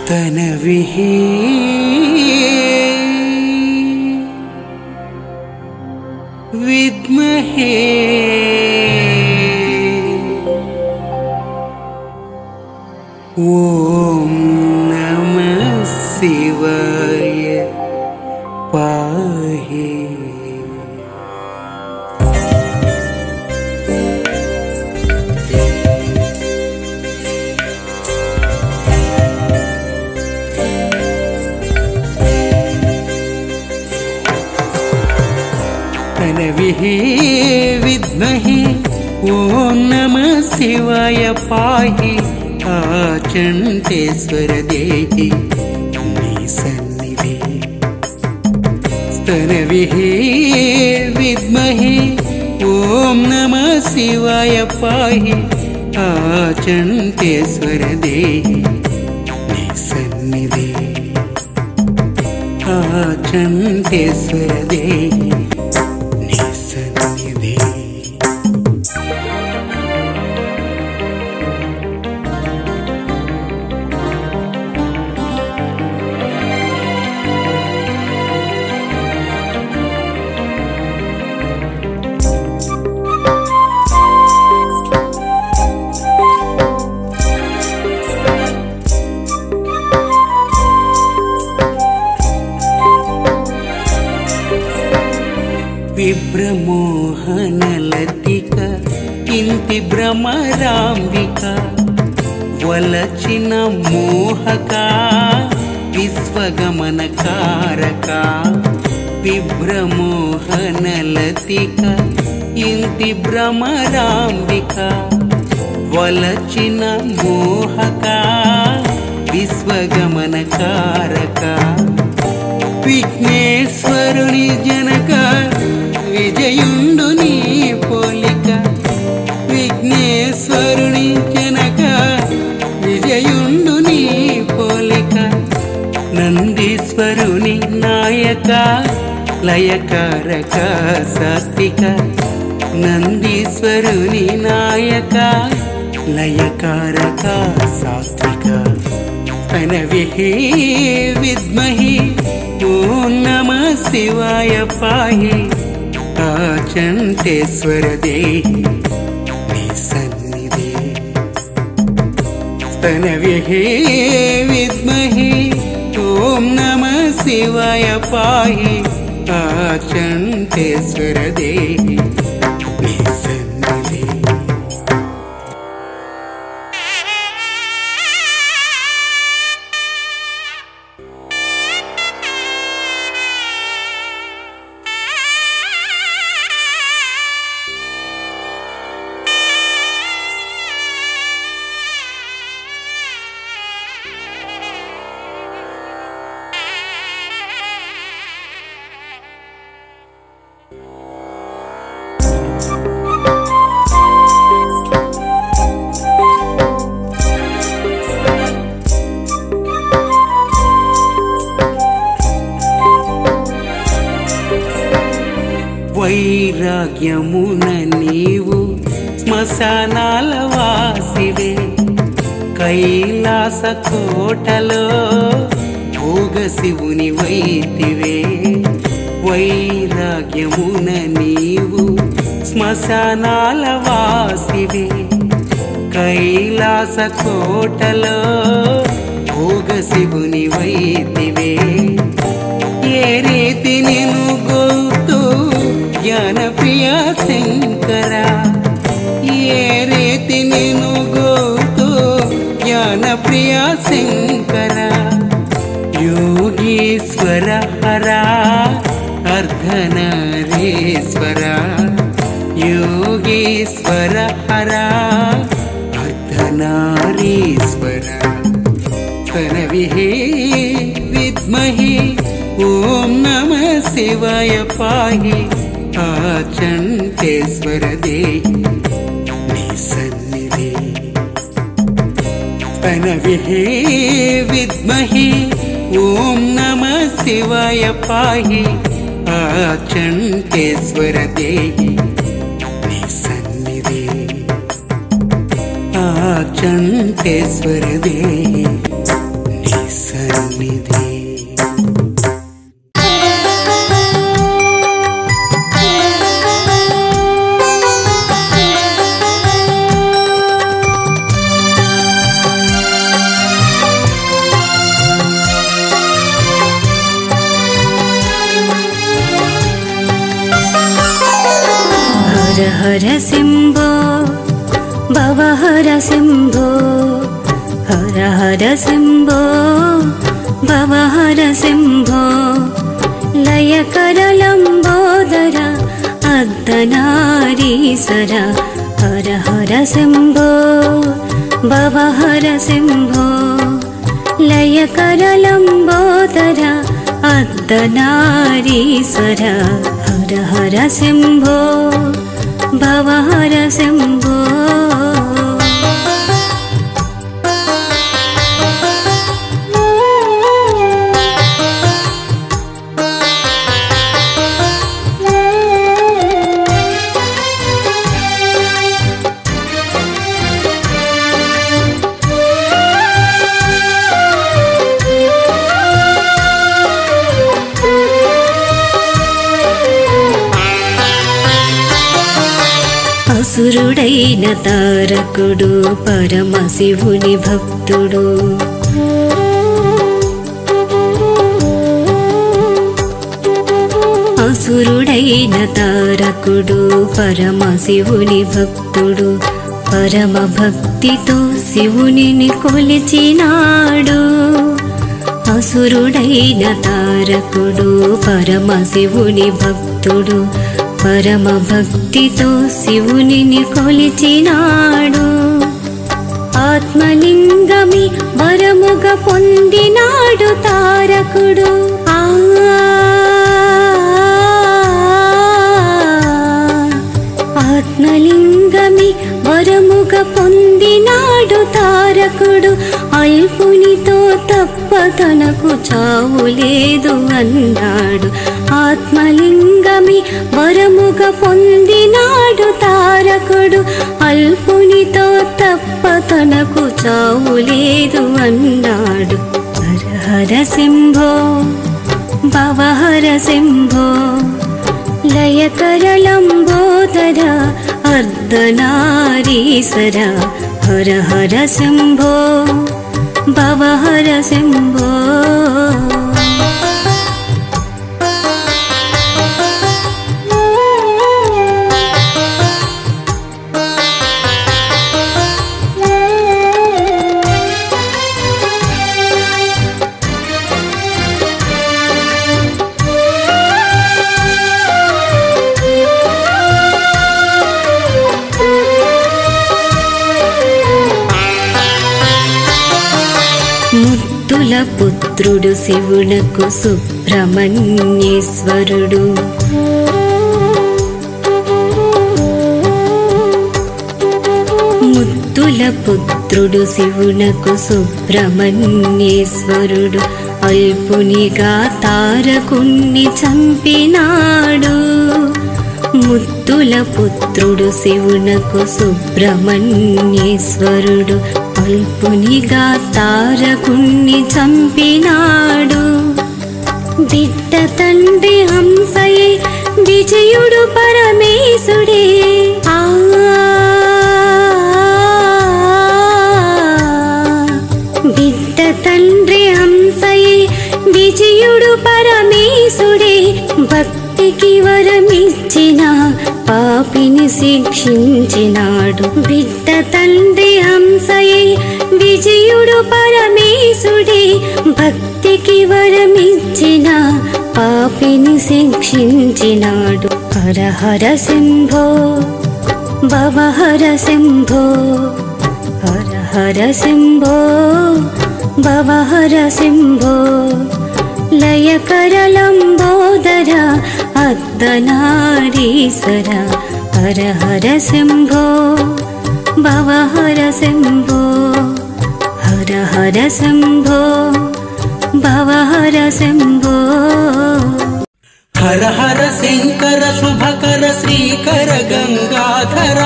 तनविः विद्महे ॐ नमः शिवाय पाहि। तनविः विद्महे ॐ नमः शिवाय पाहि। आचण्डेश्वर देहि नी सन्निधि। तनविः विद्महे ॐ नमः शिवाय पाहि। आचण्डेश्वर देहि नी सन्निधि। आचण्डेश्वर देहि नी सन्निधि। विभ्रमोहनलतिका इंति भ्रमरांबिका। वलचिन मोहका विश्वगमनकारका। विभ्रमोहनलतिका इंति भ्रमरांबिका। वलचिन मोहका विश्वगमनकारका। विघ्नेश्वरुनि जनक विजयुंडु नी पोलिक। विघ्नेश्वरुनि जनक विजयुंडु नी पोलिक। नंदीश्वरुनि नायक लयकारक सात्विक। नंदीश्वरुनि नायक लयकारक सात्विक। तनविः विद्महे ॐ नमः शिवाय पाहि। आचण्डेश्वर देहि नी सन्निधि। तनविः विद्महे ॐ नमः शिवाय पाहि। आचण्डेश्वर देहि नी सन्निधि। వైరాగ్యమున నీవు శ్మశానాల వాసివే. కైలాస కోటలో భోగ శివుని వైతివే. వైరాగ్యమున నీవు శ్మశానాల వాసివే. కైలాస కోటలో భోగ శివుని వైతివే. ఏ రీతి నిను గోతు జ్ఞానప్రియ శంకర. ఏ రీతి నిను గోతు జ్ఞానప్రియ శంకర. योगीश्वर हरा अर्धनारीश्वर. योगीश्वर हरा अर्धनारीश्वर. तनविः विद्महे ॐ नमः शिवाय पाहि. आचण्डेश्वर देहि नी सन्निधि। तनविः विद्महे ॐ नमः शिवाय पाहि. आचण्डेश्वर देहि नी सन्निधि। आचण्डेश्वर देहि నీ సన్నిధి. హర హర శంభో భవ హర శంభో హర హర శంభో భవ హర శంభో లయకర లంబోదర అర్ధనారీశ్వర హర హర శంభో భవ హర శంభో లయకర లంబోదర అర్ధనారీశ్వర హర హర శంభో భవ హర శంభో. అసురుడైన తారకుడు పరమశివుని భక్తుడు అసురుడైన తారకుడు పరమశివుని భక్తుడు పరమ భక్తితో శివునిని కొలిచినాడు. అసురుడైన తారకుడు పరమశివుని భక్తుడు పరమ భక్తితో శివునిని కొలిచినాడు. ఆత్మలింగమి వరముగా పొందినాడు తారకుడు. ఆత్మలింగమి వరముగా పొందినాడు తారకుడు. అల్పునితో తప్ప తనకు చావు లేదు అన్నాడు. ఆత్మలింగమి వరముగా పొందినాడు తారకుడు. అల్పునితో తప్ప తనకు చావు లేదు అన్నాడు. హర హర శంభో భవ హర శంభో లయకర లంబోదర అర్ధనారీశ్వర హర హర శంభో భవ హర శంభో. ముద్దుల పుత్రుడు శివునకు సుబ్రహ్మణ్యేశ్వరుడు. ముద్దుల పుత్రుడు శివునకు సుబ్రహ్మణ్యేశ్వరుడు అల్పునిగా తారకుణ్ణి చంపినాడు. ముద్దుల పుత్రుడు శివునకు సుబ్రహ్మణ్యేశ్వరుడు అల్పునిగా తారకుణ్ణి చంపినాడు. బిడ్డ తండ్రి హంసయే విజయుడు పరమేశుడే. బిడ్డ తండ్రి హంసయే విజయుడు పరమేశుడే. భక్తికి వరమిచ్చిన పాపిని శిక్షించినాడు. బిడ్డ తండ్రి హంసయే విజయుడు పరమేశుడే. భక్తికి వరమిచ్చిన పాపిని శిక్షించినాడు. హర హర శంభో భవ హర శంభో హర హర శంభో భవ హర శంభో లయకర లంబోదర అర్ధనారీశ్వర హర హర శంభో భవ హర శంభో హర హర శంభో భవ హర శంభో. హర హర శంకర శుభకర శ్రీకర గంగాధర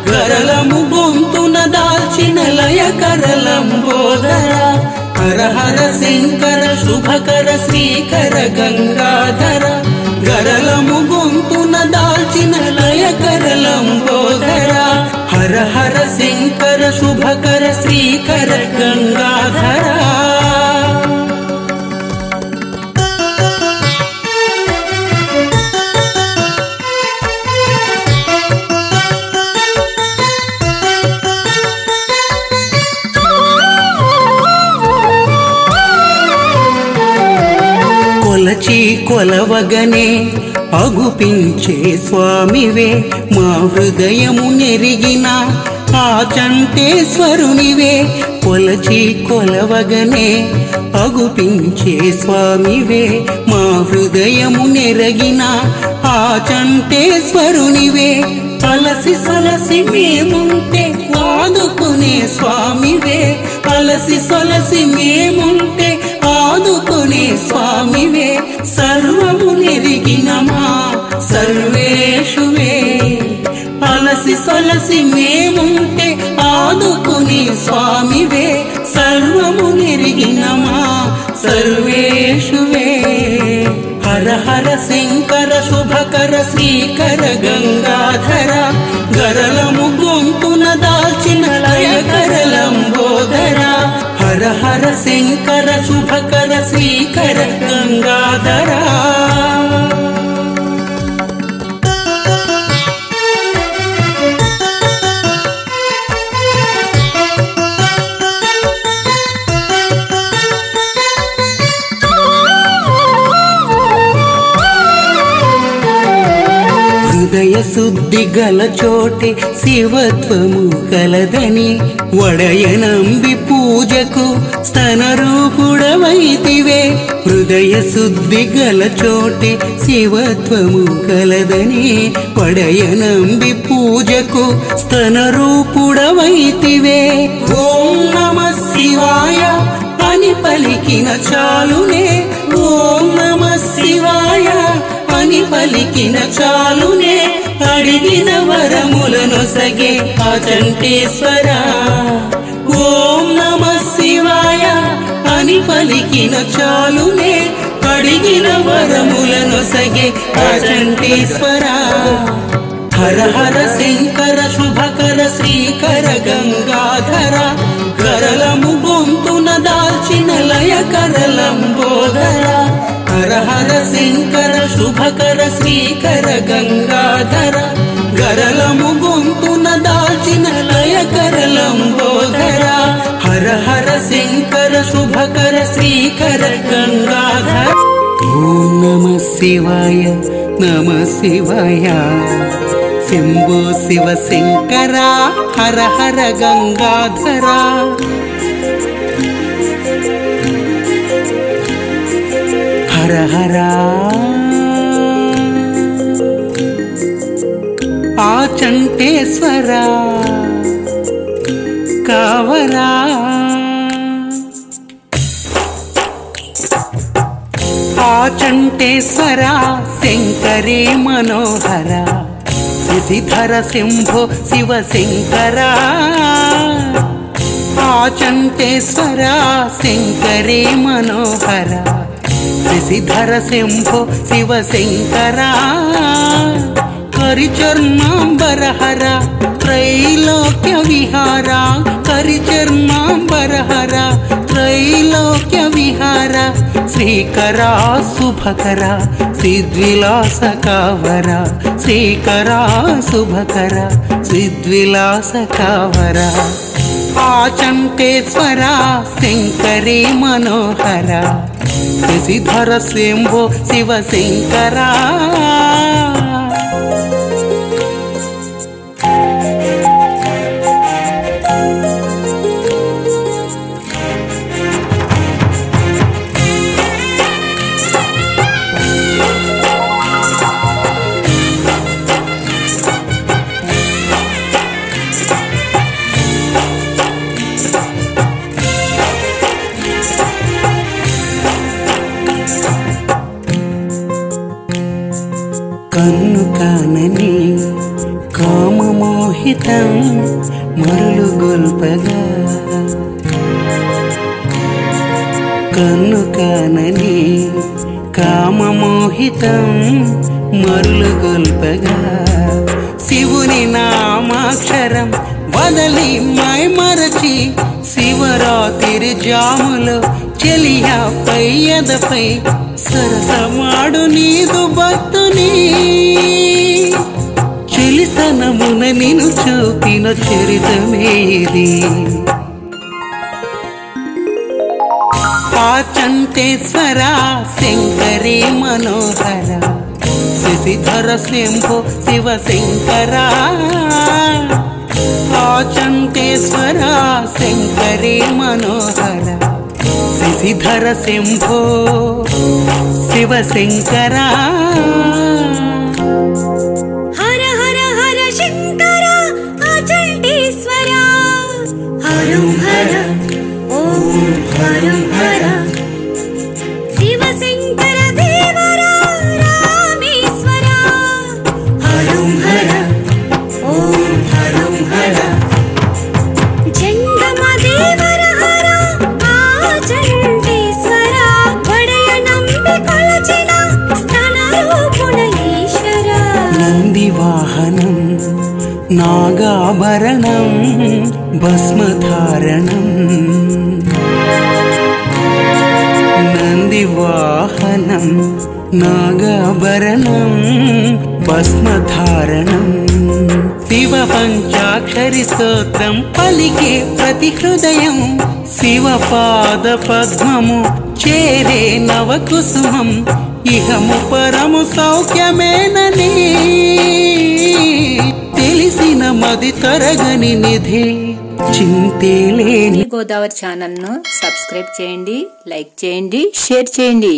గరళము గొంతున దాల్చిన లయకర లంబోదర హర హర శంకర శుభకర శ్రీకర గంగాధర గరళము గొంతున దాల్చిన లయకర లంబోదర హర హర శంకర శుభకర శ్రీకర గంగాధర కొలచి కొలవగనే అగుపించే స్వామివే మా హృదయము నెరిగిన ఆచంటేశ్వరునివే కొలచి కొలవగనే అగుపించే స్వామివే మా హృదయము నెరగిన ఆచంటేశ్వరునివే అలసి సొలసి మేముంటే ఆదుకునే స్వామివే అలసి సొలసి మేముంటే ఆదుకునే స్వామివే సర్వము నెరిగిన మా సర్వేషువే అలసి సొలసి మేముంటే ఆదుకునే స్వామివే సర్వము నెరిగిన మా సర్వేషువే హర హర శంకర శుభకర శ్రీకర గంగాధర గరళము గొంతున దాల్చిన లయకర లంబోదర హర హర శంకర శుభకర శ్రీకర గంగాధర హృదయ శుద్ధి గల చోటే శివత్వము కలదని వడయనంబి పూజకు స్తనరూపుడవైతివే హృదయ శుద్ధి గల చోటే శివత్వము కలదని వడయనంబి పూజకు స్తనరూపుడవైతివే ఓం నమః శివాయ అని పలికిన చాలునే ఓం నమః శివాయ అని పలికిన చాలునే అడిగిన వరములను సగే అచంటేశ్వర ఓం నమః శివాయ అని పలికిన చాలునే అడిగిన వరములను సగే అచంటేశ్వర హర హర శంకర శుభకర శ్రీకర గంగాధర గరళము గొంతున దాల్చిన లయకర లంబోదర హర హర శంకర శుభకర శ్రీకర గంగాధర గరళము గొంతున దాల్చిన లయకర లంబోదర హర హర శంకర శుభకర శ్రీకర గంగాధర ఓం నమః శివాయ నమః శివాయ శంభో శివ శంకర హర హర గంగాధర హర హర ఆచంటేశ్వర కావరా ఆచంటేశ్వర శంకరే మనోహర శశిధర శంభో శివ శంకర ఆచంటేశ్వర శంకరే మనోహర శశిధర శంభో శివ శంకర కరిచర్మాంబరహర త్రైలోక్య విహార కరిచర్మాంబరహర త్రైలోక్య విహార శ్రీకరా శుభకర సిద్విలాస కావర శ్రీకరా శుభకర సిద్విలాస కావర ఆచంటేశ్వర శంకరే మనోహర శశిధర శంభో శివ శంకర కన్ను కానని కామమోహితం మరులు గొల్పగా కన్ను కానని కామమోహితం మరులు గొల్పగా శివుని నామాక్షరం వదలి మైమరచి శివరాత్రి జాములో చెలియాపై ఎదపై సరసమాడు నీదు భక్తుని చెలితనమున నిన్ను చూపిన చరితమేది ఆచంతేశ్వర శంకరీ మనోహర శశిధర శంభో శివ శంకర ఆచంతేశ్వర శంకరీ మనోహర శశిధర శంభో శివ శంకర హర హర హర శంకర అచంతేశ్వర హరం హర ఓం హరం హర శివ శంకర దేవర రామేశ్వర హరం హర ఓం హరం హర జంగమ దేవర హర ఆచంతేశ్వర వడయ నంబి కొలచిన స్థన రూపుణ ఈశ్వర నంది వాహనం నాగాభరణం భస్మధారణం నంది వాహనం నాగాభరణం భస్మధారణం శివ పంచాక్షరి స్తోత్రం పలికే ప్రతి హృదయం శివ పాద పద్మము చేరే నవకుసుమం ఇహము పరము సౌఖ్యమేనని తెలిసిన మది తరగని నిధి చింతేలేని గోదావరి ఛానల్ ను సబ్స్క్రైబ్ చేయండి, లైక్ చేయండి, షేర్ చేయండి.